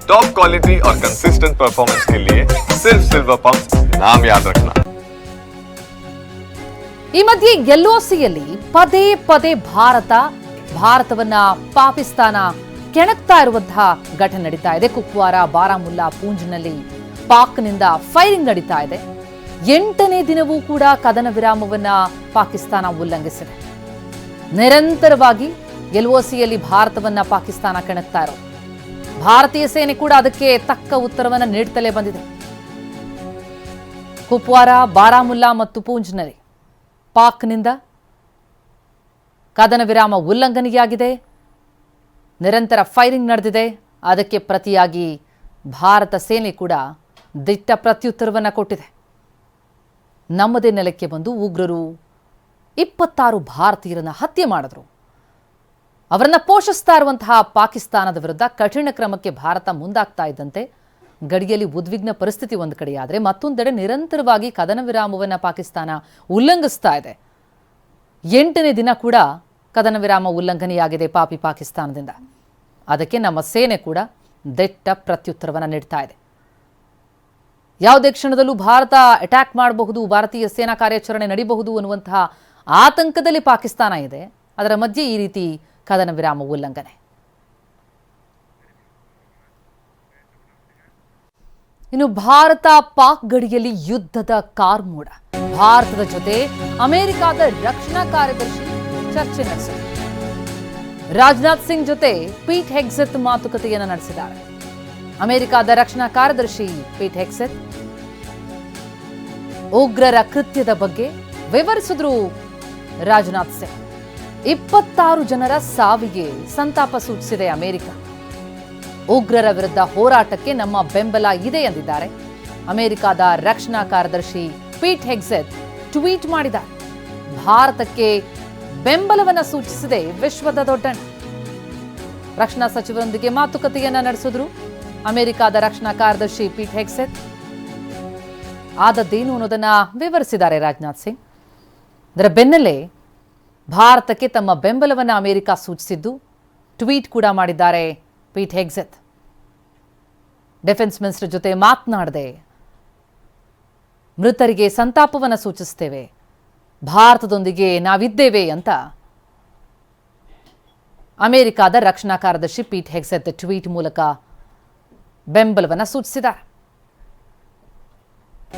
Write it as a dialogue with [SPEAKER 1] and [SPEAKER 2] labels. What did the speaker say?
[SPEAKER 1] Top quality और consistent performance के लिए सिर्फ सिल्वर पंप नाम याद रखना।
[SPEAKER 2] ಈ ಮಧ್ಯೆ ಎಲ್ಒಸಿಯಲ್ಲಿ ಪದೇ ಪದೇ ಭಾರತವನ್ನ ಪಾಕಿಸ್ತಾನ ಕೆಣಕ್ತಾ ಇರುವಂತಹ ಘಟನೆ ನಡೀತಾ ಇದೆ. ಕುಪ್ವಾರ, ಬಾರಾಮುಲ್ಲಾ, ಪೂಂಚ್ನಲ್ಲಿ ಪಾಕ್ನಿಂದ ಫೈರಿಂಗ್ ನಡೀತಾ ಇದೆ. 8ನೇ ದಿನವೂ ಕೂಡ ಕದನ ವಿರಾಮವನ್ನ ಪಾಕಿಸ್ತಾನ ಉಲ್ಲಂಘಿಸಿದೆ. ನಿರಂತರವಾಗಿ ಎಲ್ಒಸಿಯಲ್ಲಿ ಭಾರತವನ್ನ ಪಾಕಿಸ್ತಾನ ಕೆಣಕ್ತಾ ಇರೋದು. ಭಾರತೀಯ ಸೇನೆ ಕೂಡ ಅದಕ್ಕೆ ತಕ್ಕ ಉತ್ತರವನ್ನ ನೀಡುತ್ತಲೇ ಬಂದಿದೆ. ಕುಪ್ವಾರ, ಬಾರಾಮುಲ್ಲಾ ಮತ್ತು ಪೂಂಚ್ನಲ್ಲಿ ಪಾಕ್ನಿಂದ ಕದನ ವಿರಾಮ ಉಲ್ಲಂಘನೆಯಾಗಿದೆ. ನಿರಂತರ ಫೈರಿಂಗ್ ನಡೆದಿದೆ. ಅದಕ್ಕೆ ಪ್ರತಿಯಾಗಿ ಭಾರತ ಸೇನೆ ಕೂಡ ದಿಟ್ಟ ಪ್ರತ್ಯುತ್ತರವನ್ನು ಕೊಟ್ಟಿದೆ. ನಮ್ಮದೇ ನೆಲಕ್ಕೆ ಬಂದು ಉಗ್ರರು 26 ಭಾರತೀಯರನ್ನ ಹತ್ಯೆ ಮಾಡಿದ್ರು. ಅವರನ್ನ ಪೋಷಿಸ್ತಾ ಇರುವಂತಹ ಪಾಕಿಸ್ತಾನದ ವಿರುದ್ಧ ಕಠಿಣ ಕ್ರಮಕ್ಕೆ ಭಾರತ ಮುಂದಾಗ್ತಾ ಇದ್ದಂತೆ ಗಡಿಯಲ್ಲಿ ಉದ್ವಿಗ್ನ ಪರಿಸ್ಥಿತಿ ಒಂದು ಕಡೆಯಾದರೆ, ಮತ್ತೊಂದೆಡೆ ನಿರಂತರವಾಗಿ ಕದನ ವಿರಾಮವನ್ನು ಪಾಕಿಸ್ತಾನ ಉಲ್ಲಂಘಿಸ್ತಾ ಇದೆ. 8ನೇ ದಿನ ಕೂಡ ಕದನ ವಿರಾಮ ಉಲ್ಲಂಘನೆಯಾಗಿದೆ ಪಾಕಿಸ್ತಾನದಿಂದ. ಅದಕ್ಕೆ ನಮ್ಮ ಸೇನೆ ಕೂಡ ದಿಟ್ಟ ಪ್ರತ್ಯುತ್ತರವನ್ನು ನೀಡ್ತಾ ಇದೆ. ಯಾವುದೇ ಕ್ಷಣದಲ್ಲೂ ಭಾರತ ಅಟ್ಯಾಕ್ ಮಾಡಬಹುದು, ಭಾರತೀಯ ಸೇನಾ ಕಾರ್ಯಾಚರಣೆ ನಡೀಬಹುದು ಅನ್ನುವಂತಹ ಆತಂಕದಲ್ಲಿ ಪಾಕಿಸ್ತಾನ ಇದೆ. ಅದರ ಮಧ್ಯೆ ಈ ರೀತಿ ಕದನ ವಿರಾಮ ಉಲ್ಲಂಘನೆ. ಇನ್ನು ಭಾರತ ಪಾಕ್ ಗಡಿಯಲ್ಲಿ ಯುದ್ಧದ ಕಾರ್ಮೋಡ. ಭಾರತದ ಜೊತೆ ಅಮೆರಿಕದ ರಕ್ಷಣಾ ಕಾರ್ಯದರ್ಶಿ ಚರ್ಚೆ ನಡೆಸಿದರು. ರಾಜನಾಥ್ ಸಿಂಗ್ ಜೊತೆ ಪೀಟ್ ಹೆಗ್ಸೆತ್ ಮಾತುಕತೆಯನ್ನು ನಡೆಸಿದ್ದಾರೆ. ಅಮೆರಿಕದ ರಕ್ಷಣಾ ಕಾರ್ಯದರ್ಶಿ ಪೀಟ್ ಹೆಗ್ಸೆತ್ ಉಗ್ರರ ಕೃತ್ಯದ ಬಗ್ಗೆ ವಿವರಿಸಿದ್ರು. ರಾಜನಾಥ್ ಸಿಂಗ್ 26 ಜನರ ಸಾವಿಗೆ ಸಂತಾಪ ಸೂಚಿಸಿದೆ ಅಮೆರಿಕ. ಉಗ್ರರ ವಿರುದ್ಧ ಹೋರಾಟಕ್ಕೆ ನಮ್ಮ ಬೆಂಬಲ ಇದೆ ಎಂದಿದ್ದಾರೆ. ಅಮೆರಿಕದ ರಕ್ಷಣಾ ಕಾರ್ಯದರ್ಶಿ ಪೀಟ್ ಹೆಗ್ಸೆತ್ ಟ್ವೀಟ್ ಮಾಡಿದ್ದಾರೆ. ಭಾರತಕ್ಕೆ ಬೆಂಬಲವನ್ನು ಸೂಚಿಸಿದೆ ವಿಶ್ವದ ದೊಡ್ಡಣ್ಣ. ರಕ್ಷಣಾ ಸಚಿವರೊಂದಿಗೆ ಮಾತುಕತೆಯನ್ನ ನಡೆಸಿದ್ರು ಅಮೆರಿಕದ ರಕ್ಷಣಾ ಕಾರ್ಯದರ್ಶಿ ಪೀಟ್ ಹೆಗ್ಸೆತ್. ಆದದ್ದೇನು ಅನ್ನೋದನ್ನ ವಿವರಿಸಿದ್ದಾರೆ ರಾಜನಾಥ್ ಸಿಂಗ್. ಅದರ ಬೆನ್ನಲ್ಲೇ ಭಾರತಕ್ಕೆ ತಮ್ಮ ಬೆಂಬಲವನ್ನು ಅಮೆರಿಕ ಸೂಚಿಸಿದ್ದು ಟ್ವೀಟ್ ಕೂಡ ಮಾಡಿದ್ದಾರೆ ಪೀಟ್ ಹೆಗ್ಸೆತ್. ಡಿಫೆನ್ಸ್ ಮಿನಿಸ್ಟರ್ ಜೊತೆ ಮಾತನಾಡದೆ ಮೃತರಿಗೆ ಸಂತಾಪವನ್ನು ಸೂಚಿಸುತ್ತೇವೆ, ಭಾರತದೊಂದಿಗೆ ನಾವಿದ್ದೇವೆ ಅಂತ ಅಮೆರಿಕದ ರಕ್ಷಣಾ ಕಾರ್ಯದರ್ಶಿ ಪೀಟ್ ಹೆಗ್ಸೆತ್ ಟ್ವೀಟ್ ಮೂಲಕ ಬೆಂಬಲವನ್ನು ಸೂಚಿಸಿದ್ದಾರೆ.